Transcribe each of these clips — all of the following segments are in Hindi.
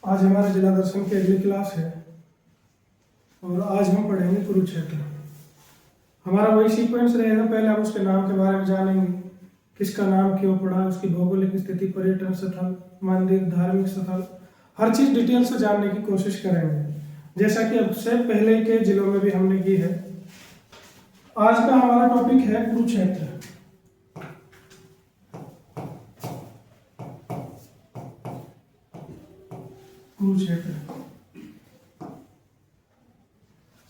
आज हमारे जिला दर्शन की अगली क्लास है और आज हम पढ़ेंगे कुरुक्षेत्र। हमारा वही सीक्वेंस रहेगा। पहले हम उसके नाम के बारे में जानेंगे, किसका नाम क्यों पड़ा, उसकी भौगोलिक स्थिति, पर्यटन स्थल, मंदिर, धार्मिक स्थल, हर चीज़ डिटेल से जानने की कोशिश करेंगे, जैसा कि अब से पहले के जिलों में भी हमने की है। आज का हमारा टॉपिक है कुरुक्षेत्र। कुरुक्षेत्र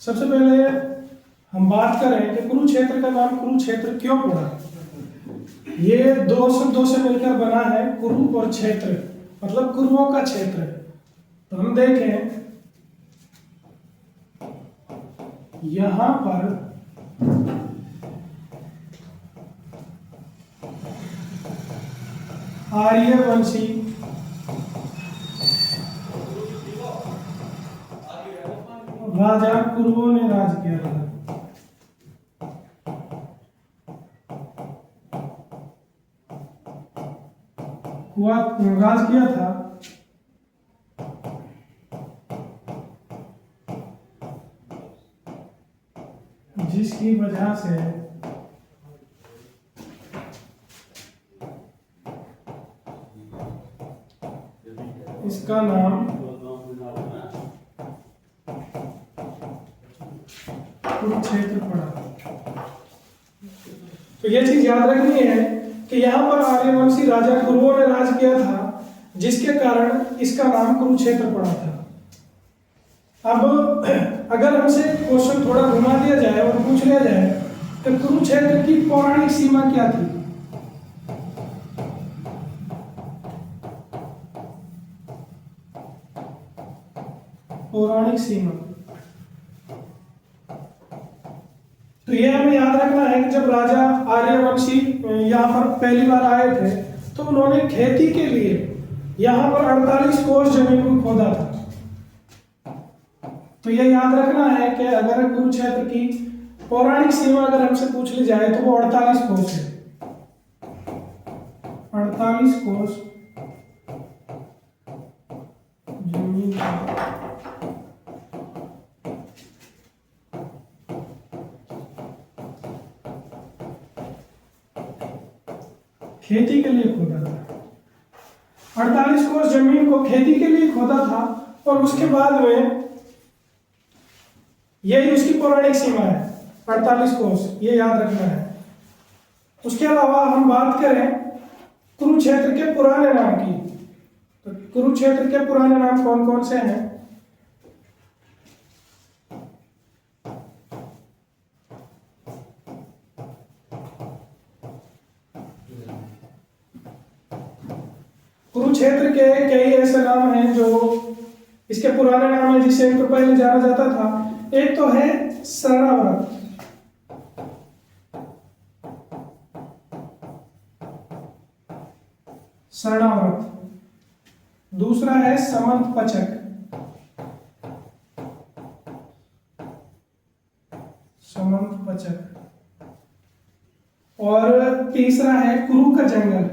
सबसे पहले हम बात करें कि कुरुक्षेत्र का नाम कुरुक्षेत्र क्यों पड़ा। ये दो शब्दों से मिलकर बना है, कुरु और क्षेत्र, मतलब कुरुओं का क्षेत्र। तो हम देखें यहां पर आर्यवंशी राजा कुरुओं ने राज किया था। राज किया था जिसकी वजह से इसका नाम कुरुक्षेत्र पड़ा। तो यह चीज याद रखनी है कि यहाँ पर आर्यवंशी राजा कुरुओं ने राज किया था, जिसके कारण इसका नाम कुरुक्षेत्र पड़ा था। अब अगर हमसे क्वेश्चन थोड़ा घुमा दिया जाए और पूछ लिया जाए तो कुरुक्षेत्र की पौराणिक सीमा क्या थी, पौराणिक सीमा, तो यह हमें याद रखना है कि जब राजा आर्यवंशी यहाँ पर पहली बार आए थे तो उन्होंने खेती के लिए यहाँ पर 48 कोस जमीन को खोदा था। तो यह याद रखना है कि अगर कुरुक्षेत्र की पौराणिक सीमा अगर हमसे पूछ ली जाए तो वो 48 कोस है। 48 कोस जमीन खेती के लिए खोदा था। 48 कोस जमीन को खेती के लिए खोदा था और उसके बाद में यही उसकी पौराणिक सीमा है, 48 कोस, ये याद रखना है। उसके अलावा हम बात करें कुरुक्षेत्र के पुराने नाम की, तो कुरुक्षेत्र के पुराने नाम कौन कौन से हैं? कुरुक्षेत्र के कई ऐसे नाम हैं जो इसके पुराने नाम है, जिसे इनको पहले जाना जाता था। एक तो है शरणाव्रत, शरणाव्रत। दूसरा है समंतपचक, समंतपचक। और तीसरा है कुरु का जंगल।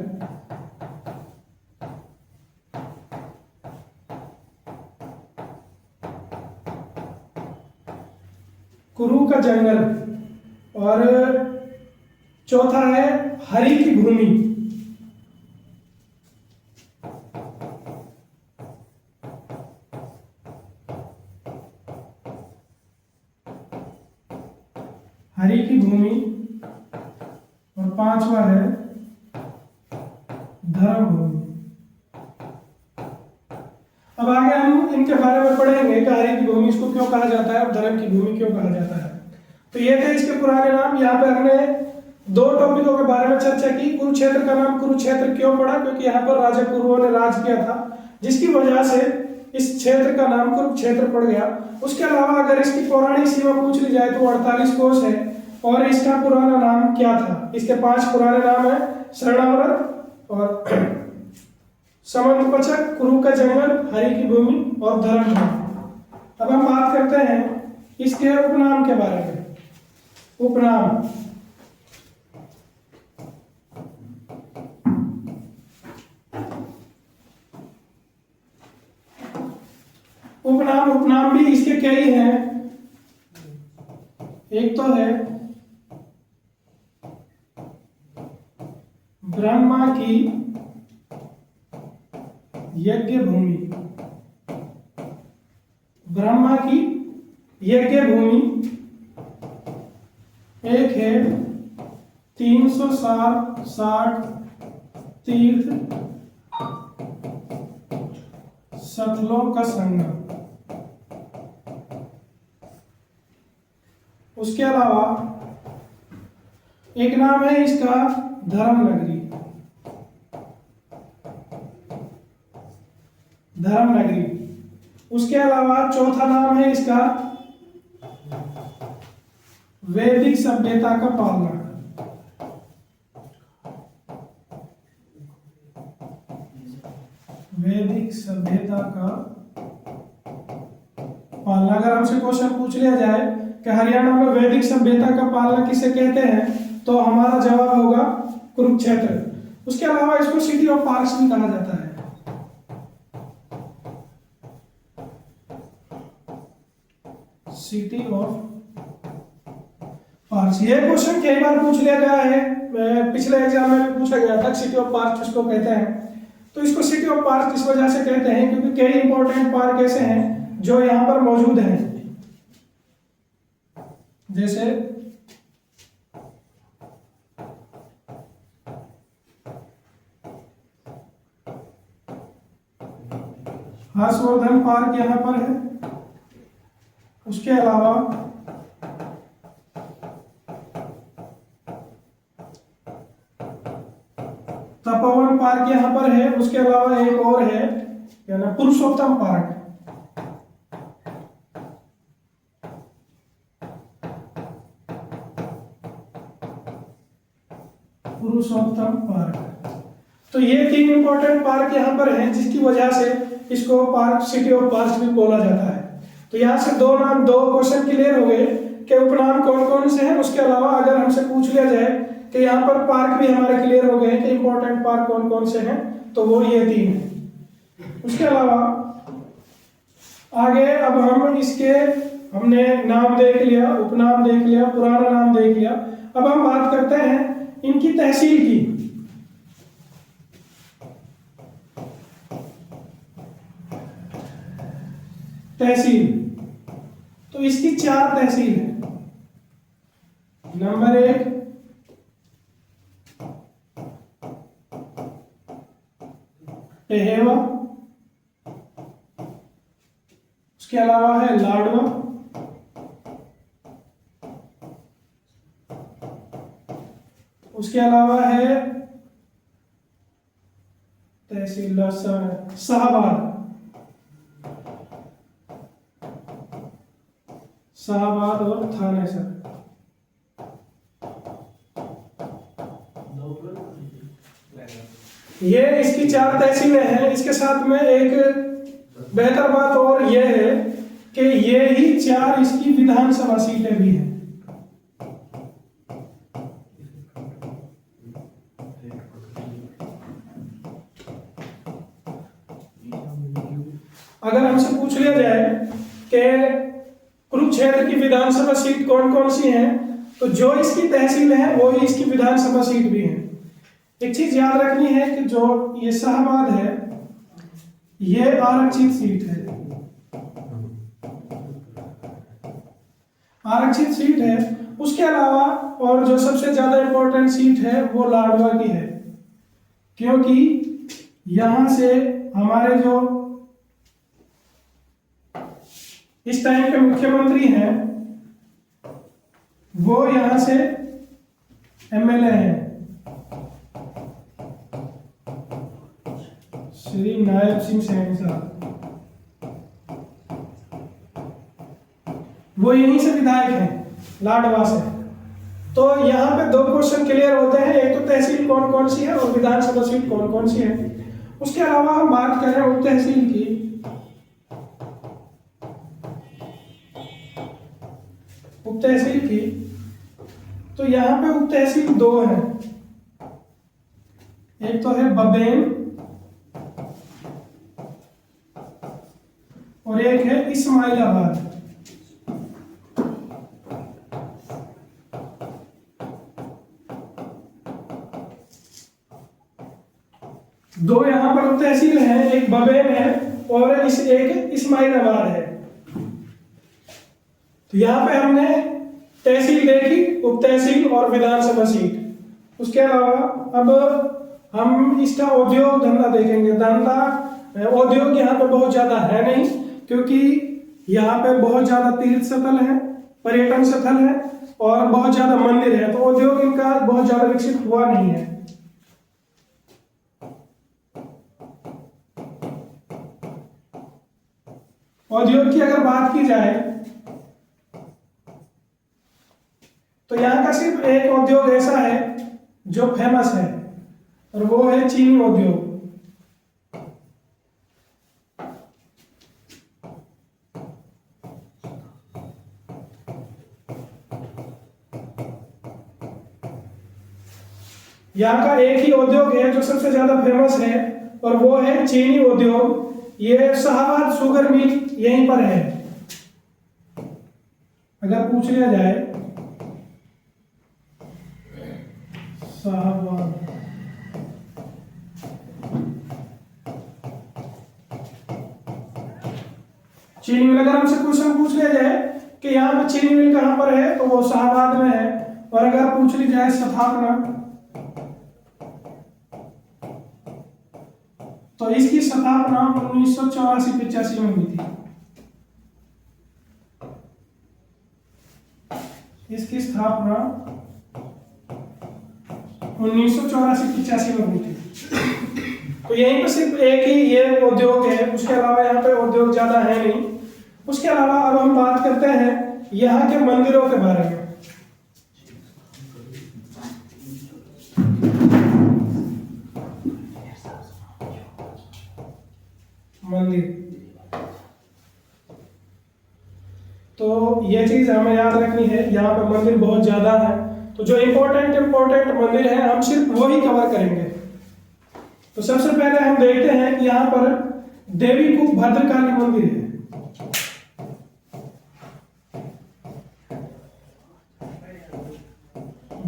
कुरु का जंगल। और चौथा है हरि की भूमि। हरि की भूमि। और पांचवा है धर्म भूमि। अब आगे हम इनके बारे में पढ़ेंगे कि हरि की भूमि इसको क्यों कहा जाता है और धर्म की भूमि क्यों कहा जाता है। तो ये थे इसके पुराने नाम। यहाँ पे हमने दो टॉपिकों के बारे में चर्चा की। कुरुक्षेत्र का नाम कुरुक्षेत्र क्यों पड़ा, क्योंकि यहाँ पर राजा कुरुओं ने राज किया था, जिसकी वजह से इस क्षेत्र का नाम कुरुक्षेत्र पड़ गया। उसके अलावा अगर इसकी पौराणिक सीमा पूछ ली जाए तो 48 कोस है। और इसका पुराना नाम क्या था? इसके 5 पुराने नाम है, शरणाव्रत और समंतपचक, कुरु का जंगल, हरि की भूमि और धर्म भूमि। अब हम बात करते हैं इसके उपनाम के बारे में। उपनाम नाम उपनाम भी इसके कई हैं। एक तो है ब्रह्मा की यज्ञ भूमि, ब्रह्मा की यज्ञ भूमि। एक है 360 तीर्थ सतलों का संगम। उसके अलावा एक नाम है इसका धर्म नगरी, धर्म नगरी। उसके अलावा चौथा नाम है इसका वैदिक सभ्यता का पालना। वैदिक सभ्यता का पालना। अगर हमसे क्वेश्चन पूछ लिया जाए कि हरियाणा में वैदिक सभ्यता का पालना किसे कहते हैं, तो हमारा जवाब होगा कुरुक्षेत्र। उसके अलावा इसको सिटी ऑफ पार्क्स भी कहा जाता है। सिटी ऑफ पार्क्स, ये क्वेश्चन कई बार पूछ लिया गया है, पिछले एग्जाम में पूछा गया था सिटी ऑफ पार्क किसको कहते हैं। तो इसको सिटी ऑफ पार्क इस वजह से कहते हैं क्योंकि कई इंपॉर्टेंट पार्क ऐसे हैं जो यहाँ पर मौजूद हैं, जैसे हर्षवर्धन पार्क यहाँ पर है। उसके अलावा तपोवन पार्क यहाँ पर है। उसके अलावा एक और है क्या ना, पुरुषोत्तम पार्क। पुरुषोत्तम पार्क। तो ये 3 इंपॉर्टेंट पार्क यहाँ पर हैं जिसकी वजह से इसको पार्क सिटी ऑफ पार्क भी बोला जाता है। तो यहाँ से दो क्वेश्चन क्लियर हो गए कि उपनाम कौन कौन से हैं। उसके अलावा अगर हमसे पूछ लिया जाए कि यहाँ पर पार्क भी हमारे क्लियर हो गए कि इंपॉर्टेंट पार्क कौन कौन से हैं, तो वो ये 3 हैं। उसके अलावा आगे अब हम इसके, हमने नाम देख लिया, उपनाम देख लिया, पुराना नाम देख लिया। अब हम बात करते हैं इनकी तहसील की। तहसील, तो इसकी 4 तहसील है। नंबर 1 टेहेवा, उसके अलावा है लाडवा, उसके अलावा है तहसील शाहबाद, शाहबाद और थानेसर। ये इसकी 4 तहसीलें हैं। इसके साथ में एक बेहतर बात और यह है कि ये ही 4 इसकी विधानसभा सीटें भी हैं। अगर हमसे पूछ लिया जाए कि कुरुक्षेत्र की विधानसभा सीट कौन कौन सी हैं, तो जो इसकी तहसील है वो ही इसकी विधानसभा सीट भी है। एक चीज याद रखनी है कि जो ये शाहबाद है ये आरक्षित सीट है, आरक्षित सीट है। उसके अलावा और जो सबसे ज्यादा इंपॉर्टेंट सीट है वो लाडवा की है, क्योंकि यहां से हमारे जो इस टाइम के मुख्यमंत्री हैं वो यहां से एमएलए हैं, श्री नायब सिंह सैनी साहब, वो यहीं से विधायक हैं लाडवा से। तो यहाँ पे 2 क्वेश्चन क्लियर होते हैं, एक तो तहसील कौन कौन सी है और विधानसभा सीट कौन कौन सी है। उसके अलावा हम बात करें उप तहसील की, उप तहसील की, तो यहाँ पे उप तहसील 2 हैं। एक तो है बबेन और और एक है इस्माइलाबाद। दो यहाँ पर तहसील हैं, एक बबेन है और एक इस्माइलाबाद है। तो यहाँ पे हमने तहसील देखी, उप तहसील और विधानसभा सीट। उसके अलावा अब हम इसका उद्योग धंधा देखेंगे। धंधा उद्योग यहाँ पे बहुत ज्यादा है नहीं, क्योंकि यहाँ पे बहुत ज्यादा तीर्थ स्थल है, पर्यटन स्थल है और बहुत ज्यादा मंदिर है, तो उद्योग इनका बहुत ज्यादा विकसित हुआ नहीं है। उद्योग की अगर बात की जाए तो यहाँ का सिर्फ एक उद्योग ऐसा है जो फेमस है और वो है चीनी उद्योग। यहाँ का एक ही उद्योग है जो सबसे ज्यादा फेमस है और वो है चीनी उद्योग। ये शाहबाद शुगर मिल यहीं पर है। अगर पूछ लिया जाए शाहबाद, चीनी मिल, अगर हमसे क्वेश्चन पूछ लिया जाए कि यहाँ पे चीनी मिल कहाँ पर है तो वो शाहबाद में है। और अगर पूछ ली जाए स्थापना, तो इसकी स्थापना 1984-85 में हुई थी। इसकी स्थापना 1984-85 में हुई थी। तो यहीं पर सिर्फ एक ही ये उद्योग है, उसके अलावा यहाँ पे उद्योग ज्यादा है नहीं। उसके अलावा अब हम बात करते हैं यहाँ के मंदिरों के बारे में। मंदिर, तो ये चीज हमें याद रखनी है, यहाँ पे मंदिर बहुत ज्यादा है। तो जो इम्पोर्टेंट मंदिर है हम सिर्फ वही कवर करेंगे। तो सबसे पहले हम देखते हैं कि यहाँ पर देवी कूप भद्रकाली मंदिर है।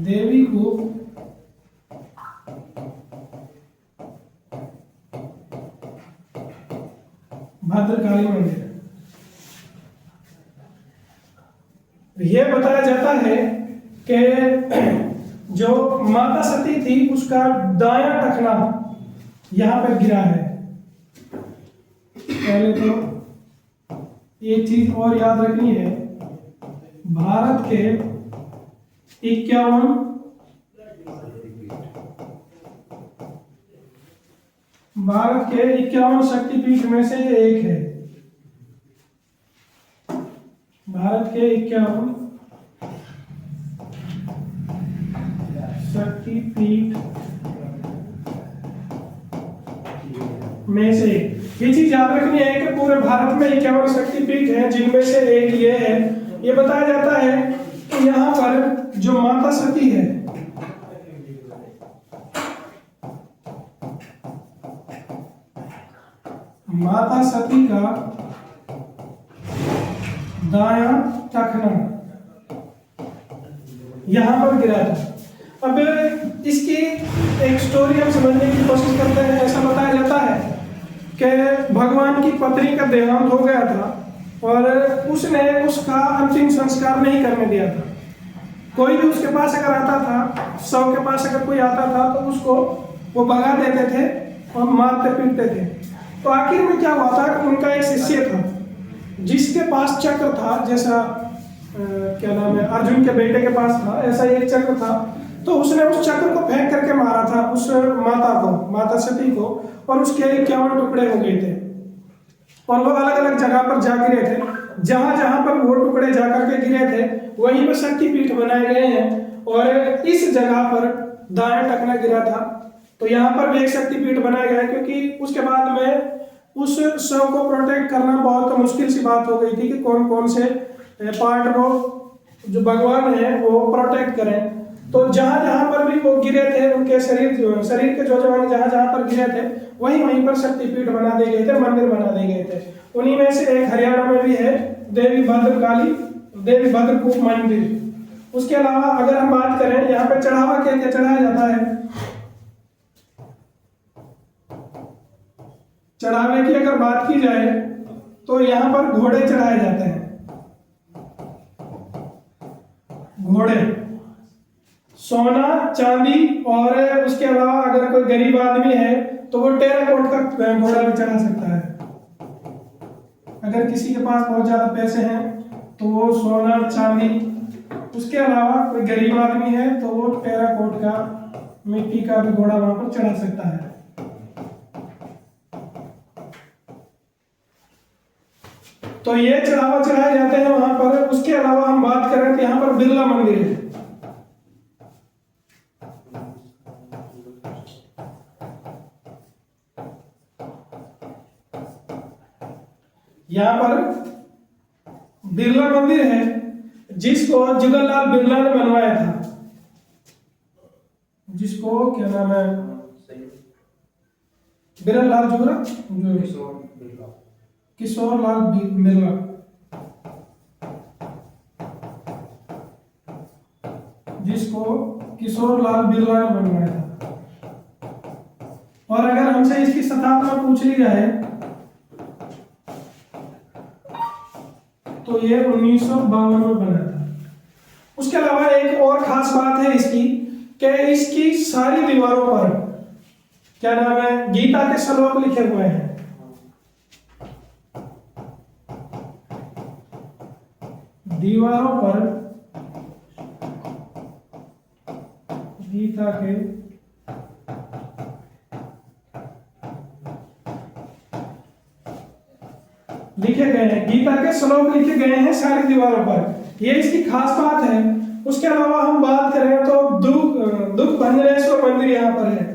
देवी कूप भद्रकाली मंदिर। यह बताया जाता है कि जो माता सती थी उसका दायां टखना यहां पर गिरा है। पहले तो एक चीज और याद रखनी है, भारत के 51 शक्तिपीठ में से एक है। भारत के 51 शक्तिपीठ में से ये चीज याद रखनी है कि पूरे भारत में 51 शक्तिपीठ हैं, जिनमें से एक ये है। ये बताया जाता है कि यहाँ पर जो माता सती है, माता सती का दायां टखना यहां पर गिरा था। अब इसकी एक स्टोरी हम समझने की कोशिश करते हैं। ऐसा बताया जाता है कि भगवान की पत्नी का देहांत हो गया था और उसने उसका अंतिम संस्कार नहीं करने दिया था। कोई भी उसके पास अगर आता था, शव के पास अगर कोई आता था तो उसको वो भगा देते थे और मारते पीटते थे। तो आखिर में क्या हुआ था कि उनका एक शिष्य था जिसके पास चक्र था, जैसा क्या नाम है, अर्जुन के बेटे के पास था, ऐसा एक चक्र था। तो उसने उस चक्र को फेंक करके मारा था उस माता को, माता सती को, और उसके 51 टुकड़े हो गए थे और वो अलग अलग जगह पर जा गिरे थे। जहां जहां पर वो टुकड़े जाकर के गिरे थे वहीं पर शक्तिपीठ बनाए गए हैं और इस जगह पर दायां टखना गिरा था। तो यहाँ पर भी एक शक्तिपीठ बनाया गया है, क्योंकि उसके बाद में उस शव को प्रोटेक्ट करना बहुत मुश्किल सी बात हो गई थी कि कौन कौन से पार्ट को जो भगवान है वो प्रोटेक्ट करें। तो जहां जहां पर भी वो गिरे थे, उनके शरीर के जो जवान जहां जहां पर गिरे थे वहीं वहीं पर शक्तिपीठ बना दिए गए थे, मंदिर बना दिए गए थे। उन्हीं में से एक हरियाणा में भी है देवी भद्रकाली, देवी भद्रकूप मंदिर। उसके अलावा अगर हम बात करें यहाँ पे चढ़ावा क्या क्या चढ़ाया जाता है, चढ़ावे की अगर बात की जाए तो यहाँ पर घोड़े चढ़ाए जाते हैं। घोड़े, सोना, चांदी, और उसके अलावा अगर कोई गरीब आदमी है तो वो टेराकोट का घोड़ा भी चढ़ा सकता है। अगर किसी के पास बहुत ज्यादा पैसे हैं तो वो सोना, चांदी, उसके अलावा कोई गरीब आदमी है तो वो टेराकोट का, मिट्टी का भी घोड़ा वहां पर चढ़ा सकता है। तो ये चढ़ावा चढ़ाए जाते हैं वहां पर। उसके अलावा हम बात करें तो यहाँ पर बिरला मंदिर है। यहाँ पर बिरला मंदिर है जिसको जवाहरलाल बिरला ने बनवाया था, जिसको क्या नाम है, बिरला जुगरा, किशोर लाल बिरला, जिसको किशोर लाल बिरला ने बनवाया था। और अगर हमसे इसकी स्थापना पूछ ली जाए तो ये 1952 में बना था। उसके अलावा एक और खास बात है इसकी कि इसकी सारी दीवारों पर क्या नाम है, गीता के श्लोक लिखे हुए हैं। दीवारों पर गीता के लिखे गए हैं, गीता के श्लोक लिखे गए हैं सारी दीवारों पर। ये इसकी खास बात है। उसके अलावा हम बात करें तो दुख भंजनेश्वर मंदिर यहाँ पर है।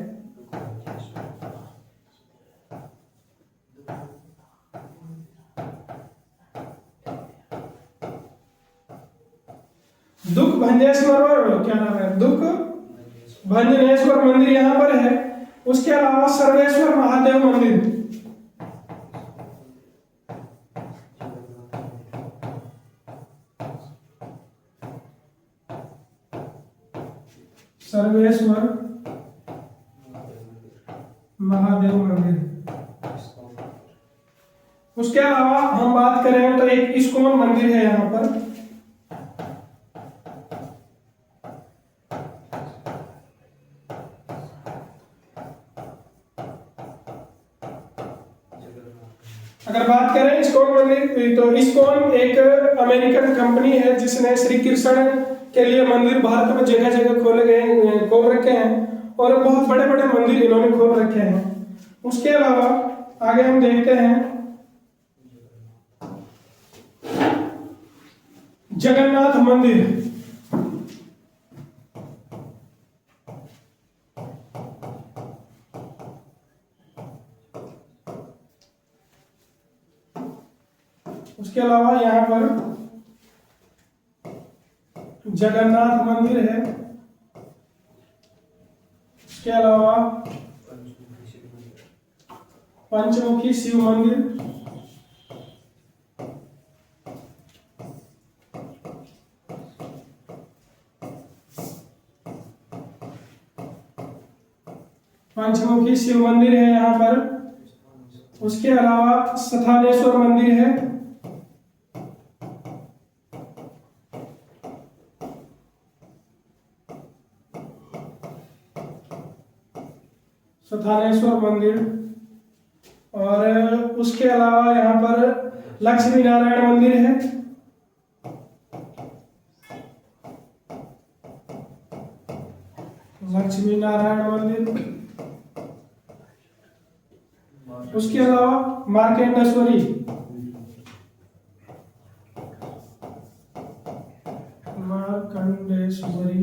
दुख भंजनेश्वर, क्या नाम है, दुख भंजनेश्वर मंदिर यहाँ पर है। उसके अलावा सर्वेश्वर महादेव मंदिर, सर्वेश्वर महादेव मंदिर। उसके अलावा हम बात करें तो एक इस्कॉन मंदिर है यहाँ पर। अगर बात करें इस्कॉन मंदिर तो इस्कॉन एक अमेरिकन कंपनी है जिसने श्री कृष्ण के लिए मंदिर भारत में जगह जगह खोल रखे हैं और बहुत बड़े बड़े मंदिर इन्होंने खोल रखे हैं। उसके अलावा आगे हम देखते हैं जगन्नाथ मंदिर। उसके अलावा यहाँ पर जगन्नाथ मंदिर है। उसके अलावा पंचमुखी शिव मंदिर, पंचमुखी शिव मंदिर है यहाँ पर। उसके अलावा स्थानेश्वर मंदिर है। स्थानेश्वर मंदिर, और उसके अलावा यहाँ पर लक्ष्मी नारायण मंदिर है। लक्ष्मी नारायण मंदिर। उसके अलावा मार्केंडेश्वरी, मार्कंडेश्वरी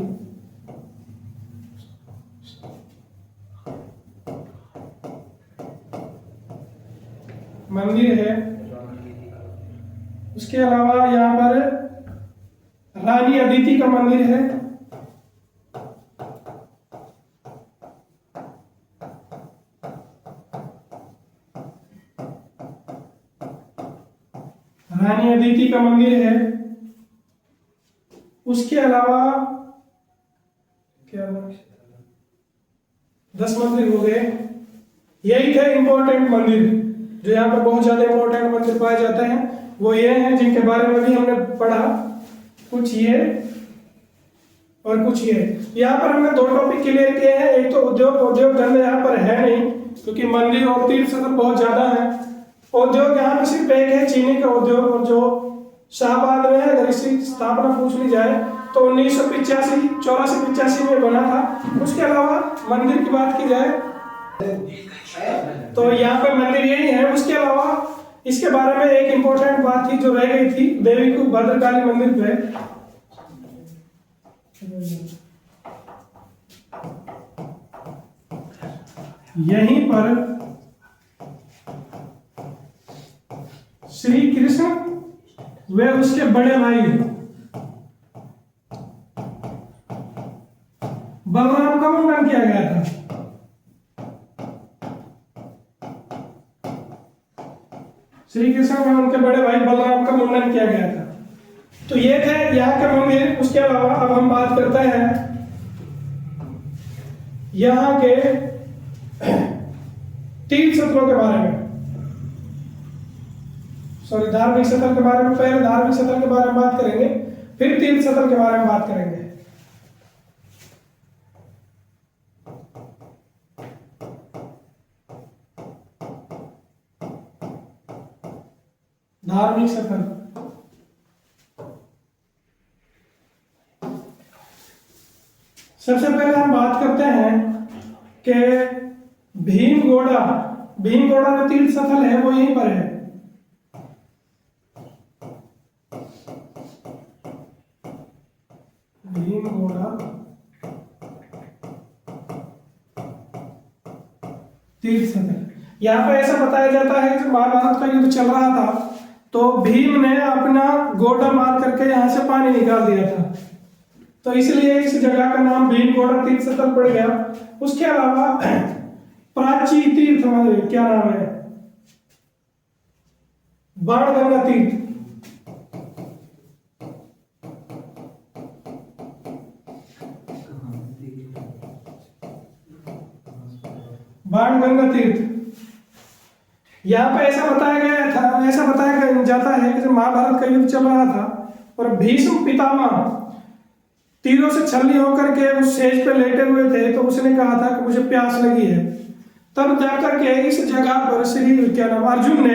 मंदिर है। उसके अलावा यहाँ पर रानी अदिति का मंदिर है। रानी अदिति का मंदिर है। उसके अलावा क्या 10 मंदिर हो गए। यही थे इंपॉर्टेंट मंदिर जो यहाँ पर बहुत ज्यादा इंपॉर्टेंट मंदिर पाए जाते हैं। वो ये हैं जिनके बारे में भी हमने पढ़ा, कुछ ये और कुछ ये। यहाँ पर हमने 2 टॉपिक क्लियर किए हैं। एक तो उद्योग धंधा यहाँ पर है नहीं क्योंकि मंदिर और तीर्थ स्थल बहुत ज्यादा है। उद्योग यहाँ पर सिर्फ एक है, चीनी का उद्योग, और जो शाहबाद में है। अगर इसकी स्थापना पूछ ली जाए तो 1984 में बना था। उसके अलावा मंदिर की बात की जाए तो यहाँ पे मंदिर यही है। उसके अलावा इसके बारे में एक इंपॉर्टेंट बात थी जो रह गई थी, देवी को भद्रकाली मंदिर पे यहीं पर श्री कृष्ण वे उसके बड़े भाई बलराम का मुंडन किया गया था। श्री कृष्ण व उनके बड़े भाई बलराम का मुंडन किया गया था। तो ये थे यहाँ के मंदिर। उसके अलावा अब हम बात करते हैं यहाँ के तीर्थ स्थलों के बारे में, सॉरी धार्मिक स्थल के बारे में। पहले धार्मिक स्थल के बारे में बात करेंगे, फिर तीर्थ स्थल के बारे में बात करेंगे। धार्मिक स्थल सबसे पहले हम बात करते हैं कि भीमगोड़ा जो तीर्थ स्थल है वो यहीं पर है। भीमगोड़ा तीर्थ स्थल यहाँ पर ऐसा बताया जाता है कि महाभारत का युद्ध चल रहा था तो भीम ने अपना गोटा मार करके यहाँ से पानी निकाल दिया था, तो इसलिए इस जगह का नाम भीमगोड़ा तीर्थ स्थल पड़ गया। उसके अलावा प्राची तीर्थ मंदिर, क्या नाम है, बाणगंगा तीर्थ। बाणगंगा तीर्थ यहाँ पे ऐसा बताया जाता है कि जब महाभारत का युद्ध चल रहा था और भीष्म पितामह तीरों से छलनी होकर के उस सेज पे लेटे हुए थे तो उसने कहा था कि मुझे प्यास लगी है। तब जाकर के इस जगह पर श्री अर्जुन ने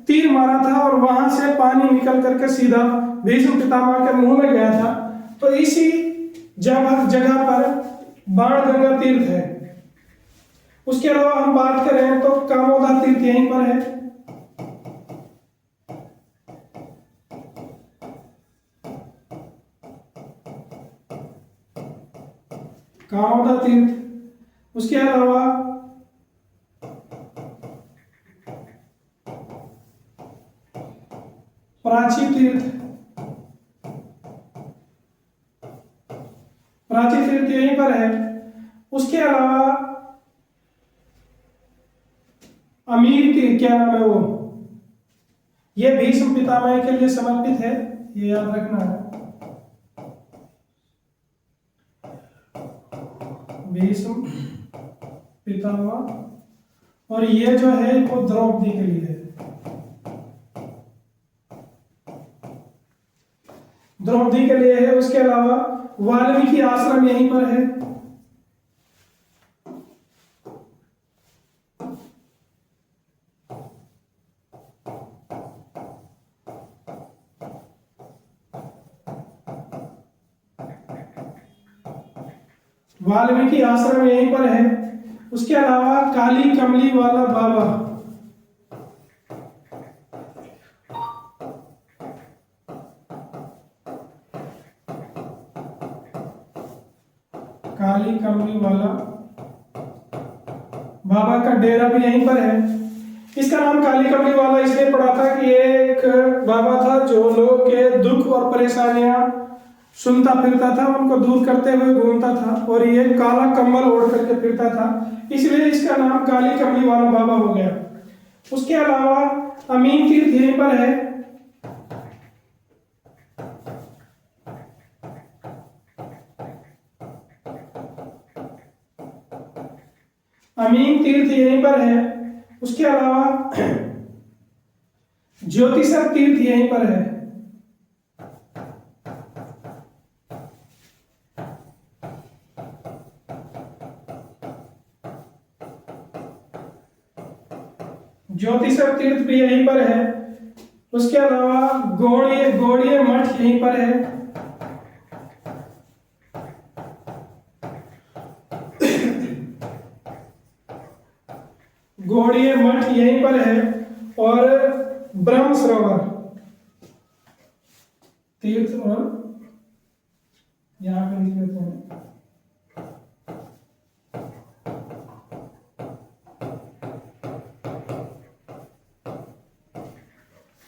तीर मारा था और वहां से पानी निकल करके सीधा भीष्म पितामह के मुंह में गया था। तो इसी जगह पर बाणगंगा तीर्थ है। उसके अलावा हम बात करें तो कामोदा तीर्थ यहीं पर है। कामोदा तीर्थ। उसके अलावा प्राची तीर्थ यहीं पर है। उसके अलावा अमीर तीर्थ, क्या नाम है वो, ये भीष्म पितामह के लिए समर्पित है, ये याद रखना है। भीष्म पितामह, और ये जो है वो द्रौपदी के लिए है। द्रौपदी के लिए है। उसके अलावा वाल्मीकि आश्रम यहीं पर है। वाल्मीकि आश्रम यहीं पर है। उसके अलावा काली कमली वाला बाबा, काली कमली वाला बाबा का डेरा भी यहीं पर है। इसका नाम काली कमली वाला इसलिए पड़ा था कि ये एक बाबा था जो लोग के दुख और परेशानियां सुनता फिरता था, उनको दूर करते हुए घूमता था, और ये काला कम्बल ओढ़ करके फिरता था, इसलिए इसका नाम काली कमली वाला बाबा हो गया। उसके अलावा अमीन तीर्थ यहीं पर है। अमीन तीर्थ यहीं पर है, उसके अलावा ज्योतिसर तीर्थ यहीं पर है। ज्योतिसर तीर्थ भी यहीं पर है। उसके अलावा गौड़ीय मठ यहीं पर है। गौड़ीय मठ यहीं पर है। और ब्रह्म सरोवर तीर्थ और यहां पर लिख देते हैं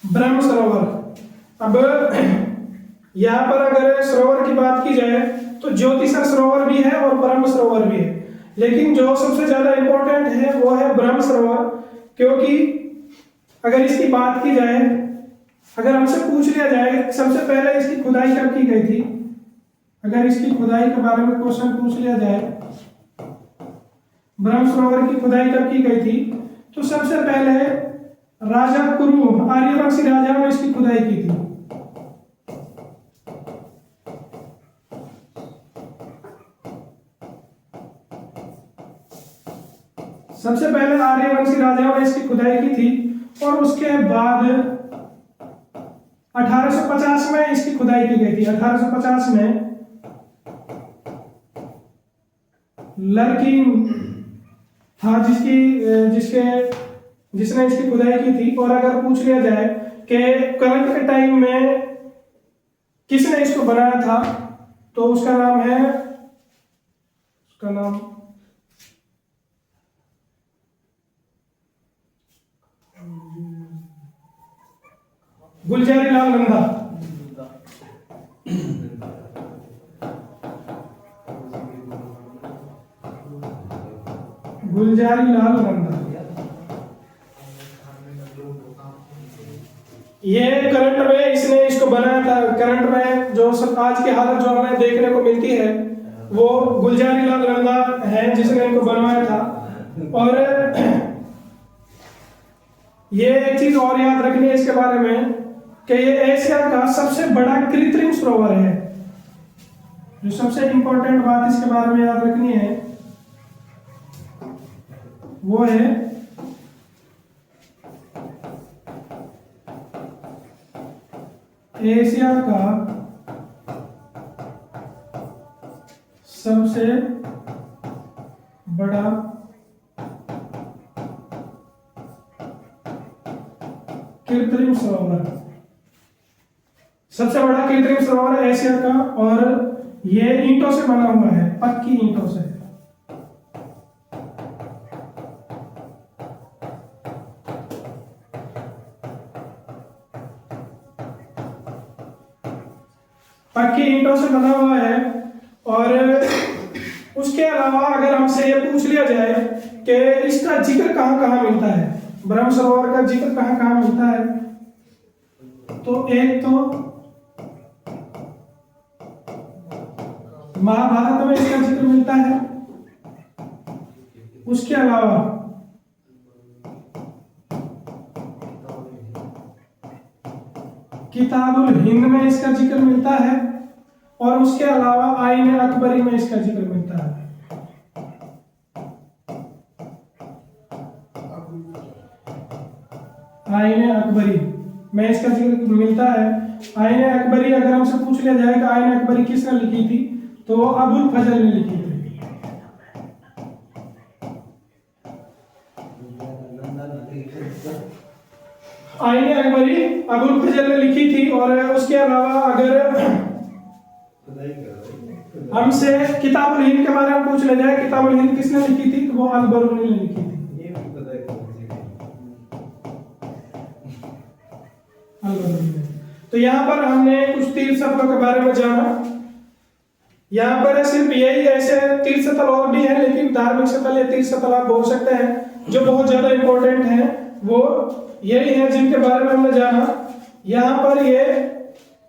ब्रह्म सरोवर। अब यहाँ पर अगर सरोवर की बात की जाए तो ज्योतिसर सरोवर भी है और ब्रह्म सरोवर भी है, लेकिन जो सबसे ज्यादा इंपॉर्टेंट है वो है ब्रह्म सरोवर। क्योंकि अगर इसकी बात की जाए, अगर हमसे पूछ लिया जाए सबसे पहले इसकी खुदाई कब की गई थी, अगर इसकी खुदाई के बारे में क्वेश्चन पूछ लिया जाए, ब्रह्म सरोवर की खुदाई कब की गई थी, तो सबसे पहले राजा कुरु आर्यवंशी राजाओं ने इसकी खुदाई की थी। सबसे पहले आर्यवंशी राजाओं ने इसकी खुदाई की थी और उसके बाद 1850 में इसकी खुदाई की गई थी। 1850 में लड़की था जिसने इसकी खुदाई की थी। और अगर पूछ लिया जाए कि करंट के टाइम में किसने इसको बनाया था, तो उसका नाम गुलजारी लाल नंदा। गुलजारी लाल नंदा ये करंट में इसने इसको बनाया था। करंट में जो सब आज की हालत जो हमें देखने को मिलती है वो गुलजारी लाल नंदा है जिसने इनको बनवाया था। और ये एक चीज और याद रखनी है इसके बारे में कि ये एशिया का सबसे बड़ा कृत्रिम सरोवर है। जो सबसे इंपॉर्टेंट बात इसके बारे में याद रखनी है वो है एशिया का सबसे बड़ा कृत्रिम सरोवर, सबसे बड़ा कृत्रिम सरोवर एशिया का। और ये ईंटों से बना हुआ है, पक्की ईंटों से। पक्की ईंटों से बना हुआ है। और उसके अलावा अगर हमसे ये पूछ लिया जाए कि इसका जिक्र कहां कहां मिलता है, ब्रह्म सरोवर का जिक्र कहां कहां मिलता है, तो एक तो महाभारत में इसका जिक्र मिलता है। उसके अलावा किताबुल हिंद में इसका जिक्र मिलता है। और उसके अलावा आईने अकबरी में इसका जिक्र मिलता है। आईने अकबरी में इसका जिक्र मिलता है। आईने अकबरी अगर हमसे पूछ लिया जाए कि आईने अकबरी किसने लिखी थी, तो वो अबुल फजल ने लिखी थी। आईने अकबरी अबुल फजल ने लिखी थी। और उसके अलावा अगर हमसे किताबुल हिंद के बारे में पूछ लिया जाए, किताबुल हिंद किसने लिखी थी, तो वो अल-बरूनी ने लिखी थी। तो यहाँ पर हमने कुछ तीर्थ स्थलों के बारे में जाना। यहाँ पर सिर्फ यही ऐसे तीर्थ स्थल और भी है, लेकिन धार्मिक स्थल या तीर्थ स्थल आप बोल सकते हैं जो बहुत ज्यादा इंपॉर्टेंट है वो यही है जिनके बारे में हमने जाना। यहाँ पर ये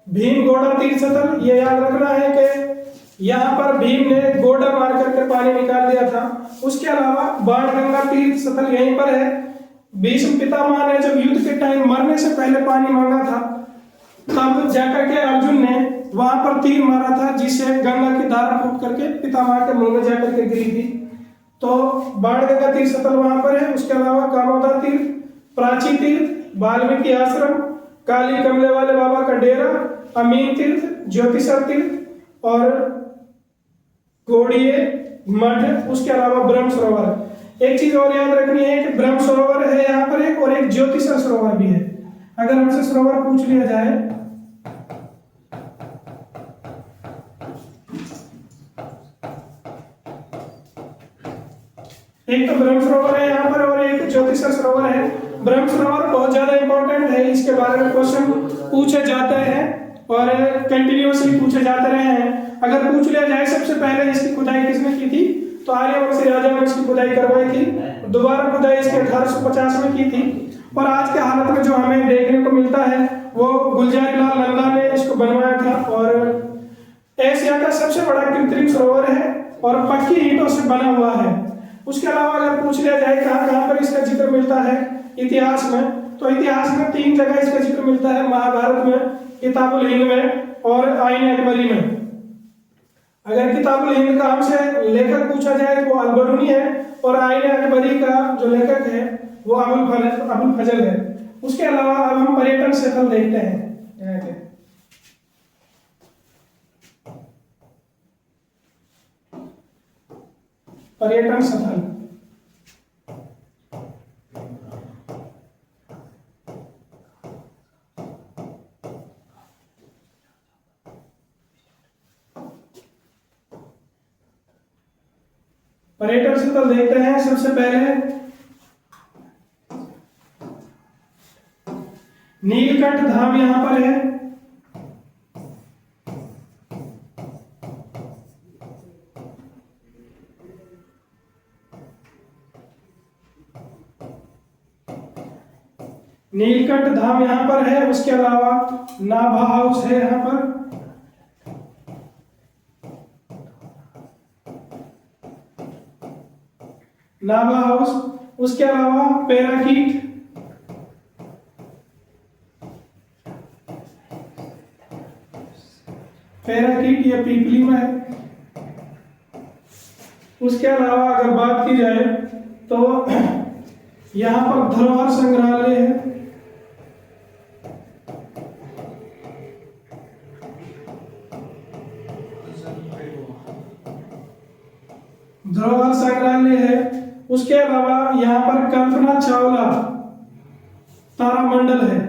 भीमगौड़ा तीर्थ स्थल, ये याद रखना है कि यहाँ पर भीम ने गोडा मार करके पानी निकाल दिया था। उसके अलावा बाणगंगा तीर्थ स्थल यहीं पर है। भीष्म पितामह ने जब युद्ध के टाइम मरने से पहले पानी मांगा था, तब जाकर के अर्जुन ने वहां पर तीर मारा था, जिससे गंगा की धारा फूट करके पितामह के मुंह में जाकर के गिरी थी। तो बाणगंगा तीर्थ स्थल वहां पर है। उसके अलावा कामोदा तीर्थ, प्राची तीर्थ, वाल्मीकि आश्रम, काली कमले वाले बाबा का डेरा, अमीन तीर्थ, ज्योतिषर तीर्थ और गोड़िए मठ। उसके अलावा ब्रह्म सरोवर। एक चीज और याद रखनी है कि ब्रह्म सरोवर है यहाँ पर एक, और एक ज्योतिषर सरोवर भी है। अगर हमसे सरोवर पूछ लिया जाए, एक तो ब्रह्म सरोवर है यहाँ पर और एक ज्योतिषर सरोवर है। ब्रह्म सरोवर बहुत ज्यादा इंपॉर्टेंट है, इसके बारे में क्वेश्चन पूछे जाते हैं और कंटिन्यूअसली पूछे जाते रहे हैं। अगर पूछ लिया जाए सबसे पहले इसकी खुदाई किसने की थी, तो आर्यवंशी राजा ने इसकी खुदाई करवाई थी। दोबारा खुदाई इसके 1850 में की थी। और आज के हालत में जो हमें देखने को मिलता है वो गुलजार लाल नंदा ने इसको बनवाया था। और एशिया का सबसे बड़ा कृत्रिम सरोवर है और पक्की ईंटों से बना हुआ है। उसके अलावा अगर पूछ लिया जाए कहाँ कहाँ पर इसका जिक्र मिलता है इतिहास में, तो इतिहास में 3 जगह इसका जिक्र मिलता है। महाभारत में, किताबुल हिंद में और आईन अकबरी में। अगर किताबुल हिंद का हमसे लेखक पूछा जाए तो वो अल-बरूनी है और आईन अकबरी का जो लेखक है वो अबुल फजल है। उसके अलावा अब हम पर्यटन स्थल देखते हैं। यहाँ के पर्यटन स्थल, पर्यटन स्थल देखते हैं। सबसे पहले नीलकंठ धाम यहां पर है। नीलकंठ धाम यहां पर है। उसके अलावा नाभा हाउस है यहां पर। नाभा हाउस। उसके अलावा पैराकीट, पैराकीट ये पीपली में है। उसके अलावा अगर बात की जाए तो यहाँ पर धरोहर संग्रहालय है। धरोहर संग्रहालय है। उसके अलावा यहाँ पर कल्पना चावला तारामंडल है।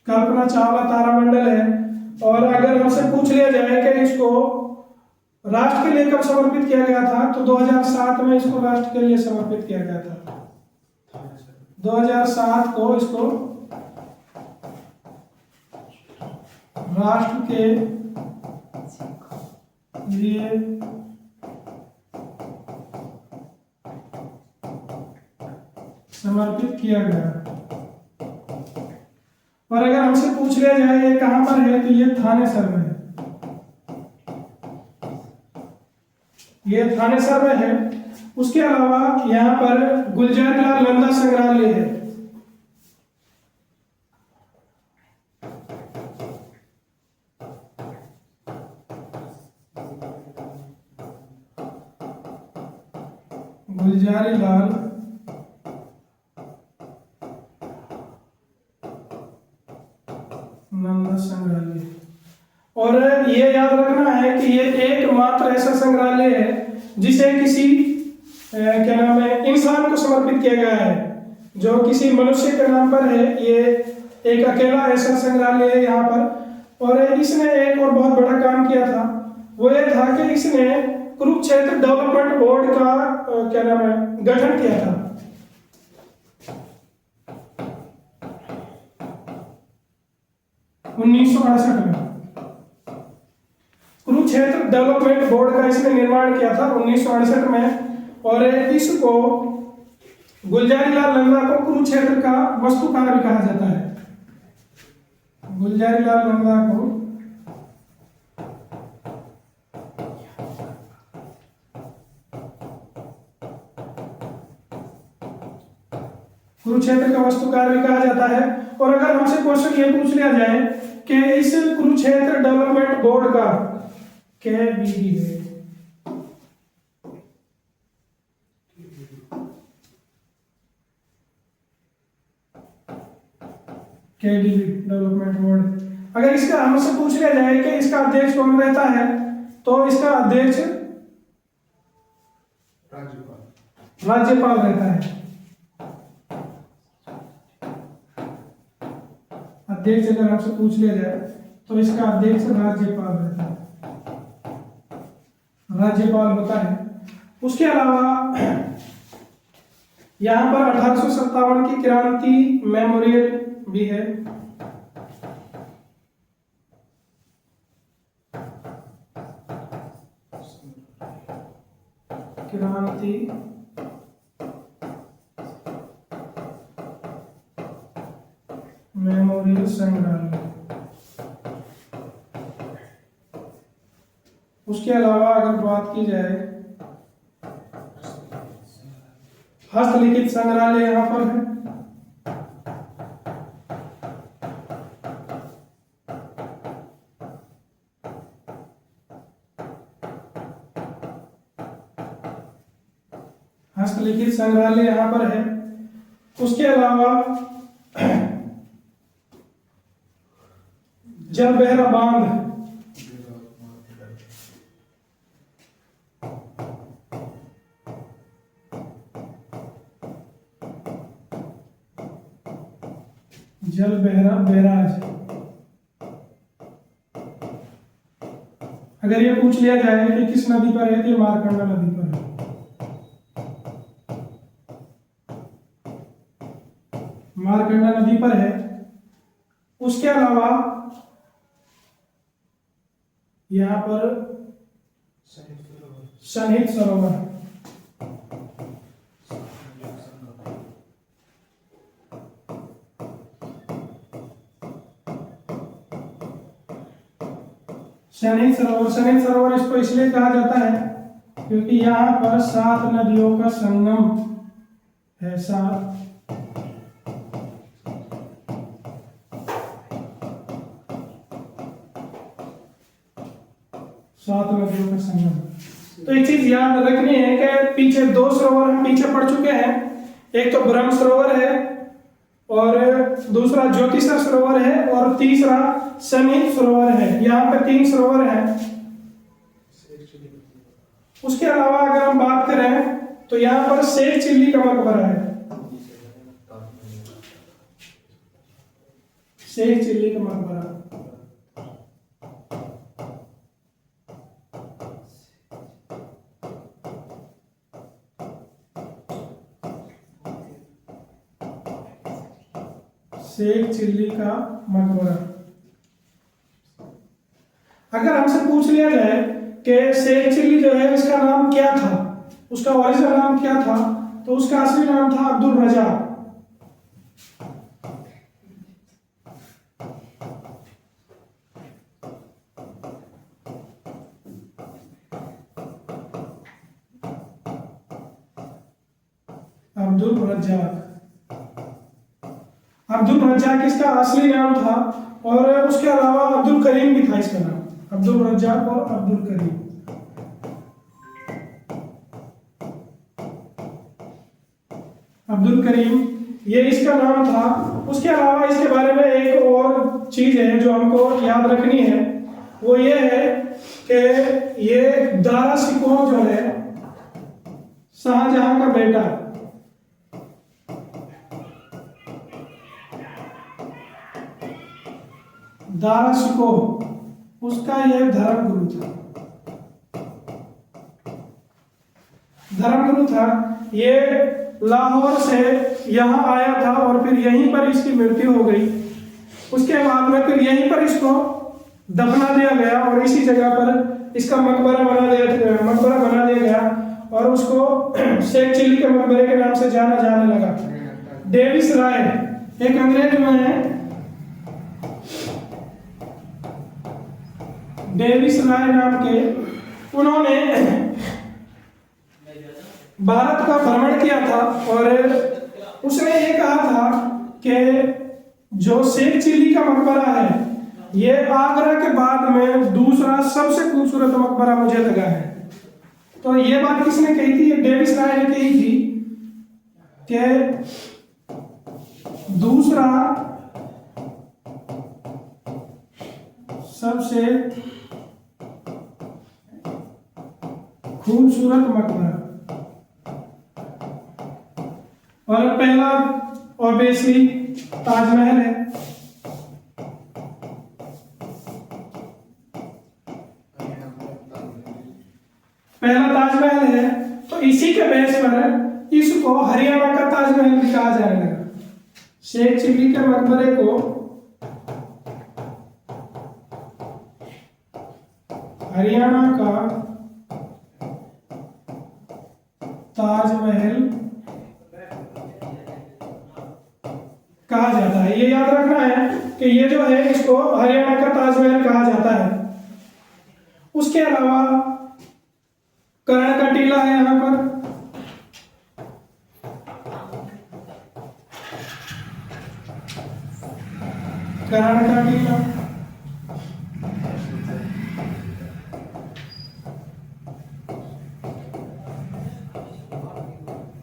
कल्पना चावला तारामंडल है। और अगर हमसे पूछ लिया जाए कि इसको राष्ट्र के लिए कब समर्पित किया गया था, तो 2007 में इसको राष्ट्र के लिए समर्पित किया गया था। 2007 को इसको राष्ट्र के लिए समर्पित किया गया। और अगर हमसे पूछ लिया जाए ये कहां पर है, तो ये थानेसर में है। ये थानेसर में है। उसके अलावा यहाँ पर गुलजारीलाल नंदा संग्रहालय है। गुलजारीलाल नंदा संग्रहालय। और ये याद रखना है कि ये एकमात्र ऐसा संग्रहालय है जिसे किसी क्या नाम है इंसान को समर्पित किया गया है, जो किसी मनुष्य के नाम पर है। ये एक अकेला ऐसा संग्रहालय है यहाँ पर। और इसने एक और बहुत बड़ा काम किया था, वो ये था कि इसने कुरुक्षेत्र डेवलपमेंट बोर्ड का क्या नाम है गठन किया था। उन्नीस में कुरुक्षेत्र डेवलपमेंट बोर्ड का इसने निर्माण किया था 1968 में। और इसको गुलजारी लाल नंदा को कुरुक्षेत्र का वास्तुकार भी कहा जाता है। गुलजारी लाल नंदा को कुरुक्षेत्र का वास्तुकार भी कहा जाता है। और अगर हमसे क्वेश्चन ये पूछ लिया जाए कि इस कुरुक्षेत्र डेवलपमेंट बोर्ड का KBB है, KDB डेवलपमेंट बोर्ड, अगर इसका हमसे पूछ लिया जाए कि इसका अध्यक्ष कौन रहता है, तो इसका अध्यक्ष राज्यपाल रहता है। अध्यक्ष अगर हमसे पूछ लिया जाए तो इसका अध्यक्ष राज्यपाल रहता है, राज्यपाल होता है। उसके अलावा यहाँ पर 1857 की क्रांति मेमोरियल भी है। क्रांति मेमोरियल संग्रहालय। उसके अलावा अगर बात की जाए हस्तलिखित संग्रहालय यहाँ पर है। हस्तलिखित संग्रहालय यहाँ पर है। उसके अलावा जलबहरा बांध, जलबहरा बैराज, अगर ये पूछ लिया जाए कि किस नदी पर है तो ये मारकंडा नदी पर है। मारकंडा नदी पर है। उसके अलावा यहाँ पर सन्निहित सरोवर, सन्निहित सरोवर इसको इसलिए कहा जाता है क्योंकि यहाँ पर 7 नदियों का संगम है। 7 नदियों का संगम। तो एक चीज याद रखनी है कि पीछे 2 सरोवर हम पीछे पढ़ चुके हैं। एक तो ब्रह्म सरोवर है और दूसरा ज्योतिषर सरोवर है और तीसरा सन्निहित सरोवर है। यहाँ पे 3 सरोवर हैं। उसके अलावा अगर हम बात करें तो यहाँ पर शेख चिल्ली का मकबरा है। शेख चिल्ली का मकबरा, शेख चिल्ली का मकबरा। अगर हमसे पूछ लिया जाए कि शेख चिल्ली जो है इसका नाम क्या था, उसका ओरिजिनल नाम क्या था, तो उसका असली नाम था अब्दुल रज़ाक। अब्दुल रज़ाक, अब्दुल रज़ाक इसका असली नाम था। और उसके अलावा अब्दुल करीम भी था इसका नाम, अब्दुल रज़ाक और अब्दुल करीम। अब्दुल करीम ये इसका नाम था। उसके अलावा इसके बारे में एक और चीज है जो हमको याद रखनी है, वो ये है कि ये दारा शिकोह जो है शाहजहां का बेटा, दारा शिकोह उसका यह धर्मगुरु था। धर्मगुरु था। ये लाहौर से यहाँ आया था और फिर यहीं पर इसकी मृत्यु हो गई। उसके बाद में फिर यहीं पर इसको दफना दिया गया और इसी जगह पर इसका मकबरा बना दिया गया। और उसको शेख चिल्ली के मकबरे के नाम से जाना जाने लगा। डेविस राय एक अंग्रेज में है, डेविस राय नाम के, उन्होंने भारत का भ्रमण किया था और उसने ये कहा था कि जो शेख चिल्ली का मकबरा है ये आगरा के बाद में दूसरा सबसे खूबसूरत मकबरा मुझे लगा है। तो ये बात किसने कही थी? डेविस राय ने कही थी कि दूसरा सबसे खूबसूरत मकबरा, और पहला ऑब्वियसली ताजमहल है। पहला ताजमहल है, तो इसी के बेस पर इसको हरियाणा का ताजमहल भी कहा जाने लगा। शेख चिल्ली के मकबरे को हरियाणा का ताजमहल कहा जाता है। ये याद रखना है कि ये जो है इसको हरियाणा का ताजमहल कहा जाता है। उसके अलावा कर्ण का टीला है यहाँ पर, कर्ण का टीला,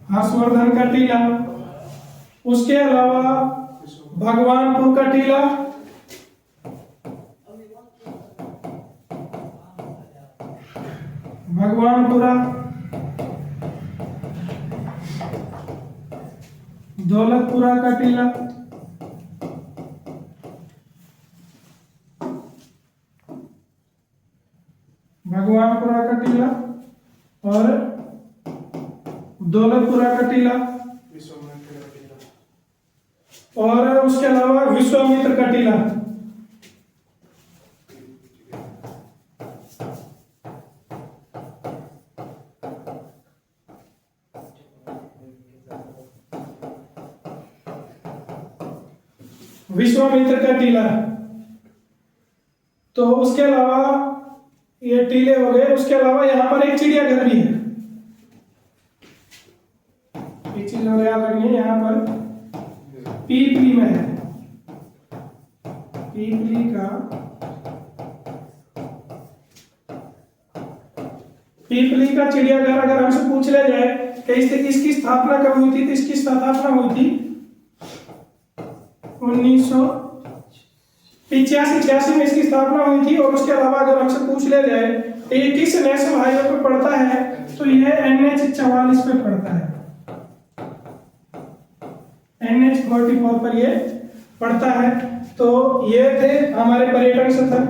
हर्षवर्धन का टीला, उसके अलावा भगवानपुर का टीला, भगवानपुरा, दौलतपुरा का टीला, भगवानपुरा का टीला और दौलतपुरा का टीला, और उसके अलावा विश्वामित्र का टीला। विश्वामित्र का टीला, तो उसके अलावा ये टीले हो गए। उसके अलावा यहाँ पर एक चिड़ियाघर भी है। एक चीज और याद रखनी है, यहाँ पर पीपली में है, पीपली का, पीपली का चिड़ियाघर अगर हमसे पूछ लिया जाए कि इसकी स्थापना कब हुई थी, तो इसकी स्थापना हुई थी 1985-86 में इसकी स्थापना हुई थी। और उसके अलावा अगर हमसे पूछ लिया जाए तो ये किस नेशनल हाईवे पे पड़ता है, तो ये NH-44 पे पड़ता है, NH-44 पर ये पड़ता है। तो ये थे हमारे पर्यटन स्थल।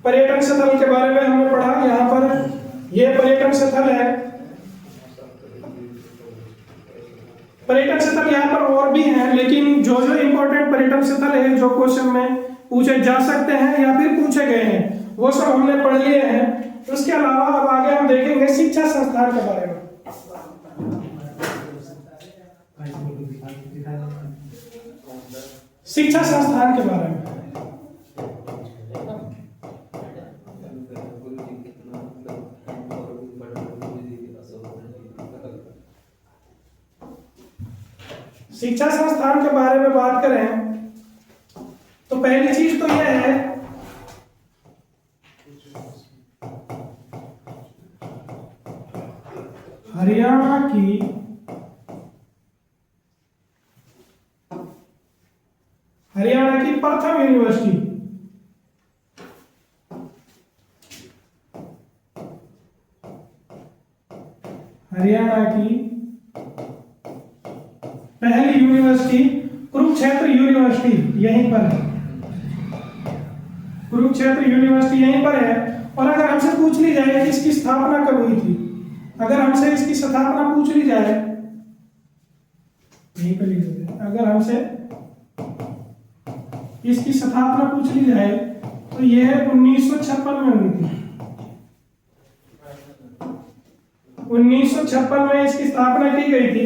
पर्यटन स्थल के बारे में हमने पढ़ा। यहाँ पर ये पर्यटन स्थल है। पर्यटन स्थल यहाँ पर और भी हैं, लेकिन जो जो इम्पोर्टेंट पर्यटन स्थल है जो क्वेश्चन में पूछे जा सकते हैं या फिर पूछे गए हैं वो सब हमने पढ़ लिए हैं। उसके अलावा अब आगे हम देखेंगे शिक्षा संस्थान के बारे में। शिक्षा संस्थान के बारे में शिक्षा संस्थान के बारे में बात करें तो पहली चीज तो यह है हरियाणा की प्रथम यूनिवर्सिटी हरियाणा की पहली यूनिवर्सिटी कुरुक्षेत्र यूनिवर्सिटी यहीं पर है। कुरुक्षेत्र यूनिवर्सिटी यहीं पर है। और अगर हमसे पूछ ली जाए कि इसकी स्थापना कब हुई थी, अगर हमसे इसकी स्थापना पूछ ली जाए, यहीं पर लिख देते हैं, अगर हमसे इसकी स्थापना पूछ ली जाए तो यह 1956 में हुई थी। 1956 में इसकी स्थापना की गई थी।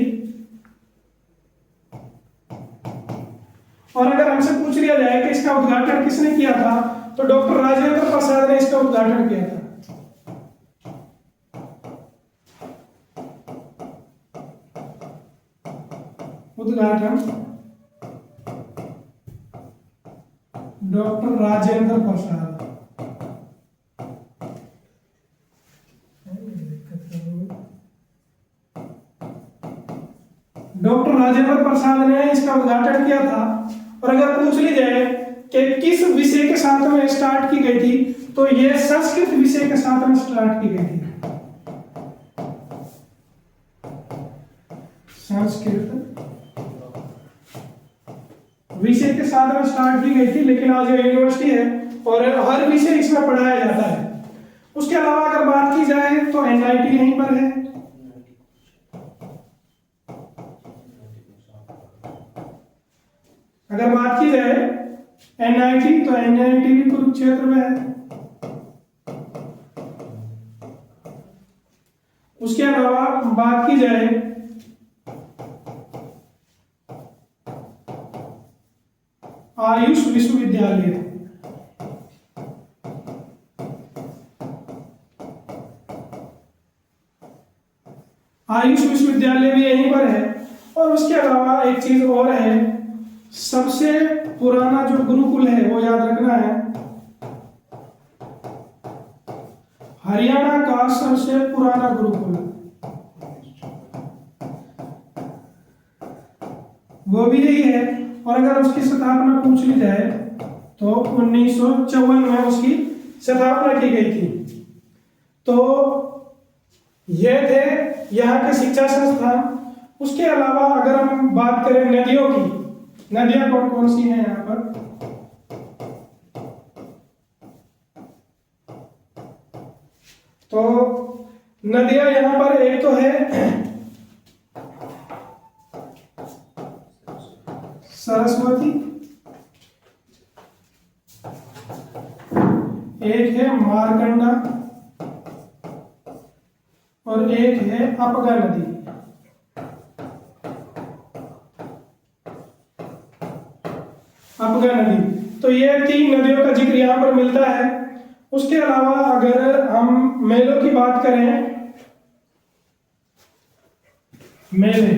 और अगर हमसे पूछ लिया जाए कि इसका उद्घाटन किसने किया था, तो डॉक्टर राजेंद्र प्रसाद ने इसका उद्घाटन किया था। उद्घाटन डॉक्टर राजेंद्र प्रसाद। डॉक्टर राजेंद्र प्रसाद ने इसका उद्घाटन किया था। और अगर पूछ ली जाए कि किस विषय के साथ में स्टार्ट की गई थी, तो यह संस्कृत विषय के साथ में स्टार्ट की गई थी। संस्कृत विषय के साथ में स्टार्ट की गई थी, लेकिन आज ये यूनिवर्सिटी है और हर विषय इसमें पढ़ाया जाता है। उसके अलावा अगर बात की जाए तो एनआईटी यहीं पर है। अगर बात की जाए एनआईटी, तो एनआईटी भी कुरुक्षेत्र में है। उसके अलावा बात की जाए आयुष विश्वविद्यालय, आयुष विश्वविद्यालय भी यहीं पर है। और उसके अलावा एक चीज और है, सबसे पुराना जो गुरुकुल है वो याद रखना है, हरियाणा का सबसे पुराना गुरुकुल वो भी यही है। और अगर उसकी स्थापना पूछ ली जाए तो 1954 में उसकी स्थापना की गई थी। तो ये थे यहाँ के शिक्षा संस्थान। उसके अलावा अगर हम बात करें नदियों की, नदियां कौन कौन सी हैं यहाँ पर, तो नदियां यहाँ पर एक तो है सरस्वती, एक है मारकंडा और एक है अपगा नदी। अपगा नदी, तो ये 3 नदियों का जिक्र यहाँ पर मिलता है। उसके अलावा अगर हम मेलों की बात करें, मेले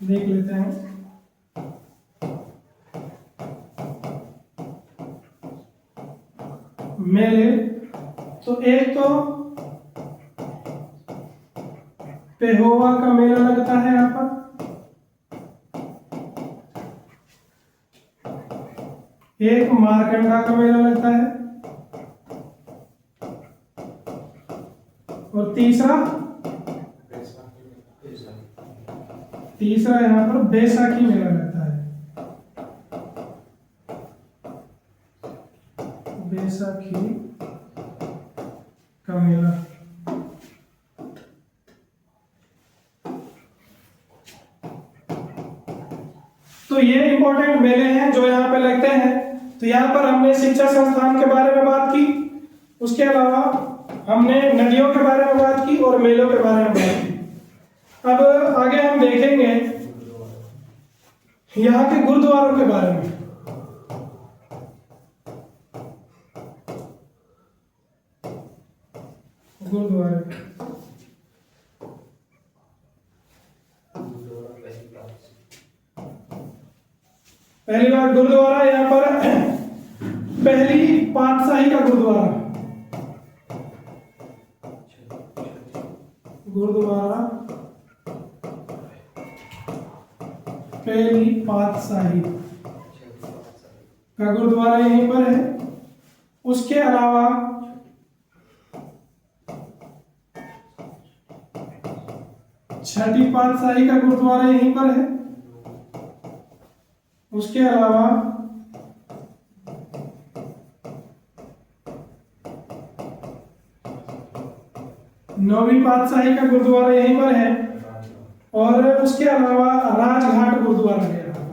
देख लेते हैं। मेले तो एक तो पेहोवा का मेला लगता है यहाँ पर, एक मारकंडा का मेला लगता है और तीसरा यहाँ पर बैसाखी मेला लगता है। बैसाखी का मेला। तो ये इंपॉर्टेंट मेले हैं जो यहाँ पे लगते हैं। तो यहाँ पर हमने शिक्षा संस्थान के बारे में बात की, उसके अलावा हमने नदियों के बारे में बात की और मेलों के बारे में बात की। अब आगे हम देखेंगे यहाँ के गुरुद्वारों के बारे में। गुरुद्वारे, पहली बात गुरुद्वारा, यहाँ पर पहली पातशाही का गुरुद्वारा, गुरुद्वारा पहली पातशाही का गुरुद्वारा यहीं पर है। उसके अलावा छठी पातशाही का गुरुद्वारा यहीं पर है। उसके अलावा नौवीं पातशाही का गुरुद्वारा यहीं पर है। और उसके अलावा राजघाट गुरुद्वारा है यहाँ पर।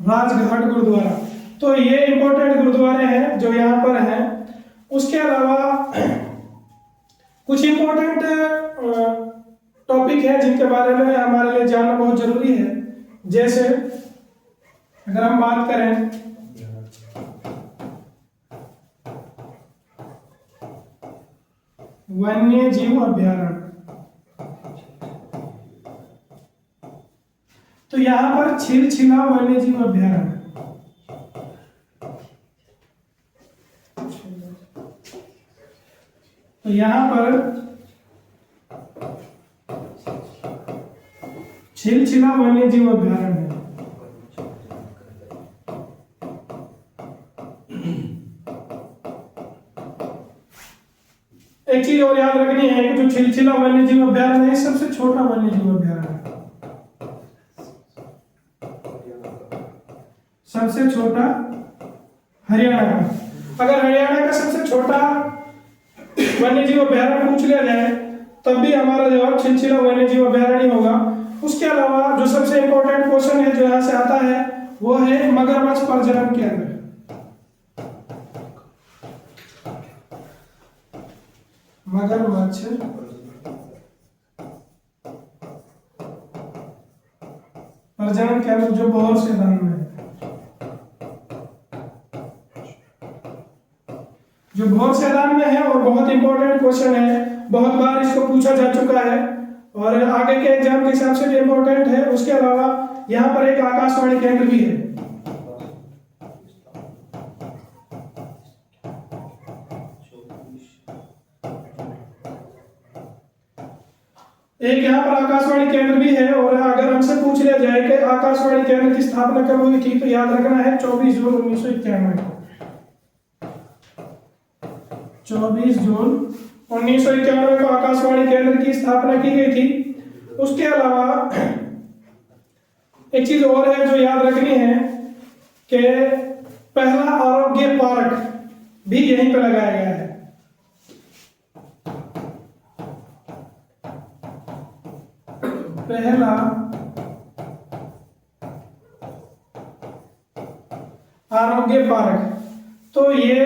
राजघाट गुरुद्वारा। तो ये इंपॉर्टेंट गुरुद्वारे हैं जो यहाँ पर हैं। उसके अलावा कुछ इंपॉर्टेंट टॉपिक है जिनके बारे में हमारे लिए जानना बहुत जरूरी है। जैसे अगर हम बात करें वन्य जीव अभ्यारण्य, तो यहाँ पर छिलछिला वन्य जीव अभ्यारण्य, तो यहाँ पर छिलछिला वन्य जीव अभ्यारण्य है। एक चीज और याद रखनी है कि जो छिलछिला वन्य जीव अभ्यारण्य है सबसे छोटा वन्य जीव अभ्यारण्य है, सबसे छोटा हरियाणा का। अगर हरियाणा का सबसे छोटा वन्य जीव अभ्यारण्य पूछ लिया जाए तब भी हमारा जवाब छिलछिला वन्य जीव अभ्यारण्य होगा। उसके अलावा जो सबसे इंपॉर्टेंट क्वेश्चन है जो यहाँ से आता है वो है मगरमच्छ प्रजनन केंद्र। मगरमच्छ प्रजनन केंद्र जो भौर मैदान में है, जो भौर मैदान में है और बहुत इंपॉर्टेंट क्वेश्चन है, बहुत बार इसको पूछा जा चुका है और आगे के एग्जाम के हिसाब से भी इंपॉर्टेंट है। उसके अलावा यहाँ पर एक आकाशवाणी केंद्र भी है। एक यहाँ पर आकाशवाणी केंद्र भी है और अगर हमसे पूछ लिया जाए कि आकाशवाणी केंद्र की स्थापना कब हुई थी तो याद रखना है 24 जून 1991 को। 24 जून 1991 को आकाशवाणी केंद्र की स्थापना की गई थी। उसके अलावा एक चीज और है जो याद रखनी है कि पहला आरोग्य पार्क भी यहीं पर लगाया गया है। पहला आरोग्य पार्क, तो ये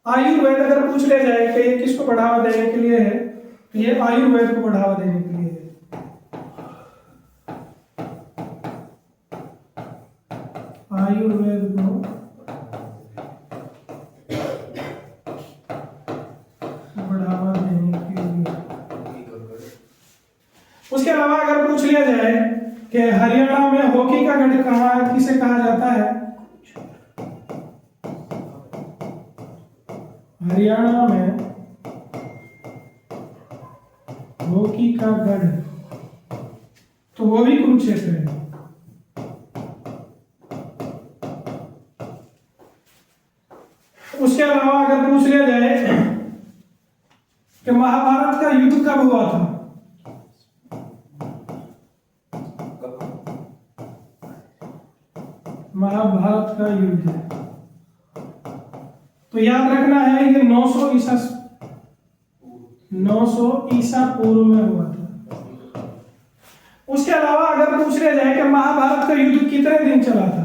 आयुर्वेद अगर पूछ लिया जाए कि ये किसको बढ़ावा देने के लिए है तो ये आयुर्वेद को बढ़ावा देने के लिए है। आयुर्वेद को बढ़ावा देने के लिए। उसके अलावा अगर पूछ लिया जाए कि हरियाणा में हॉकी का गढ़ कहाँ है, किसे कहा जाता है? हरियाणा में हॉकी का गढ़, तो वो भी कुरुक्षेत्र है। उसके अलावा अगर पूछ लिया जाए कि महाभारत का युद्ध कब हुआ था, महाभारत का युद्ध, तो याद रखना है ये 900 ईसा पूर्व में हुआ था। उसके अलावा अगर पूछ लिया जाए कि महाभारत का युद्ध कितने दिन चला था,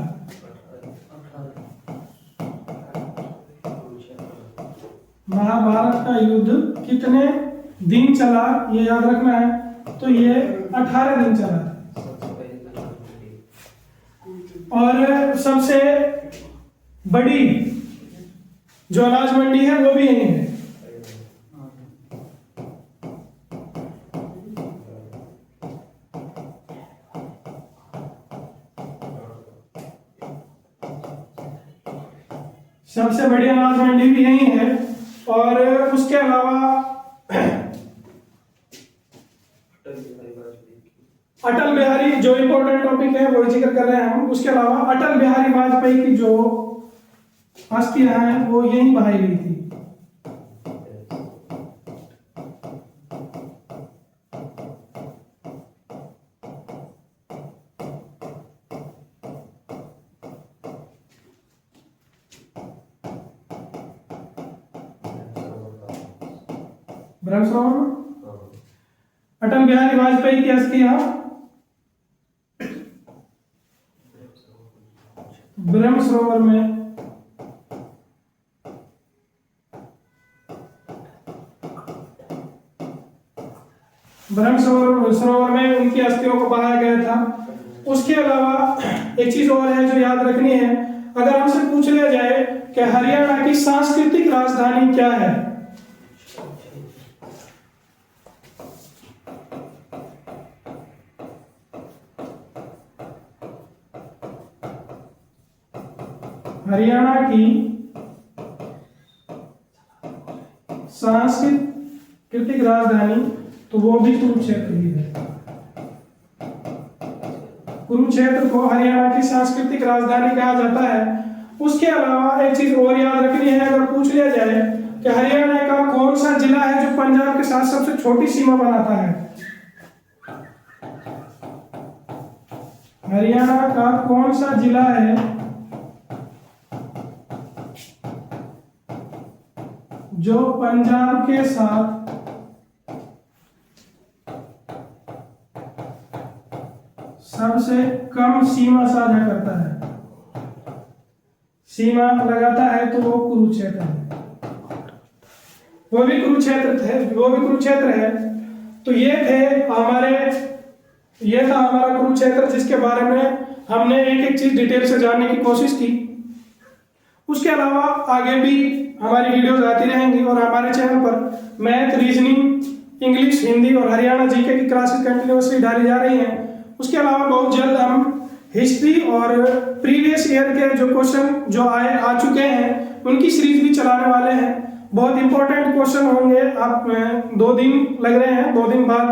महाभारत का युद्ध कितने दिन चला ये याद रखना है, तो ये 18 दिन चला था। और सबसे बड़ी जो अनाज मंडी है वो भी यही है। सबसे बड़ी अनाज मंडी भी यही है। और उसके अलावा अटल बिहारी, जो इंपॉर्टेंट टॉपिक है वो जिक्र कर रहे हैं हम। उसके अलावा अटल बिहारी वाजपेयी की जो अस्थियां हैं वो यहीं बहाई गई थी। ब्रह्मसरोवर अटल बिहारी वाजपेयी की अस्थियां ब्रह्म सरोवर में सरोवर में उनकी अस्थियों को बहाया गया था। उसके अलावा एक चीज और है जो याद रखनी है, अगर हमसे पूछ लिया जाए कि हरियाणा की सांस्कृतिक राजधानी क्या है, हरियाणा की सांस्कृतिक राजधानी, तो वो भी कुरुक्षेत्र ही है। कुरुक्षेत्र को हरियाणा की सांस्कृतिक राजधानी कहा जाता है। उसके अलावा एक चीज और याद रखनी है, अगर पूछ लिया जाए कि हरियाणा का कौन सा जिला है जो पंजाब के साथ सबसे छोटी सीमा बनाता है, हरियाणा का कौन सा जिला है जो पंजाब के साथ सबसे कम सीमा साझा करता है, सीमा लगाता है, तो वो कुरुक्षेत्र है। वो भी कुरुक्षेत्र है। तो ये था हमारा कुरुक्षेत्र, जिसके बारे में हमने एक एक चीज डिटेल से जानने की कोशिश की। उसके अलावा आगे भी हमारी वीडियोस आती रहेंगी और हमारे चैनल पर मैथ, रीजनिंग, इंग्लिश, हिंदी और हरियाणा जीके की क्लासेस कंटिन्यूअसली डाली जा रही हैं। उसके अलावा बहुत जल्द हम हिस्ट्री और प्रीवियस ईयर के जो क्वेश्चन जो आ चुके हैं उनकी सीरीज भी चलाने वाले हैं। बहुत इंपॉर्टेंट क्वेश्चन होंगे। आप 2 दिन लग रहे हैं, 2 दिन बाद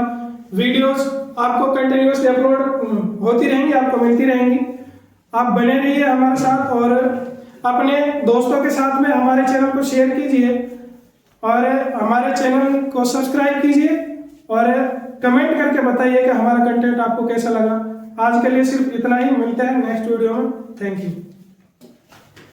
वीडियोस आपको कंटिन्यूअसली अपलोड होती रहेंगी, आपको मिलती रहेंगी। आप बने रहिए हमारे साथ और अपने दोस्तों के साथ में हमारे चैनल को शेयर कीजिए और हमारे चैनल को सब्सक्राइब कीजिए और कमेंट करके बताइए कि हमारा कंटेंट आपको कैसा लगा। आज के लिए सिर्फ इतना ही, मिलते हैं नेक्स्ट वीडियो में। Thank you.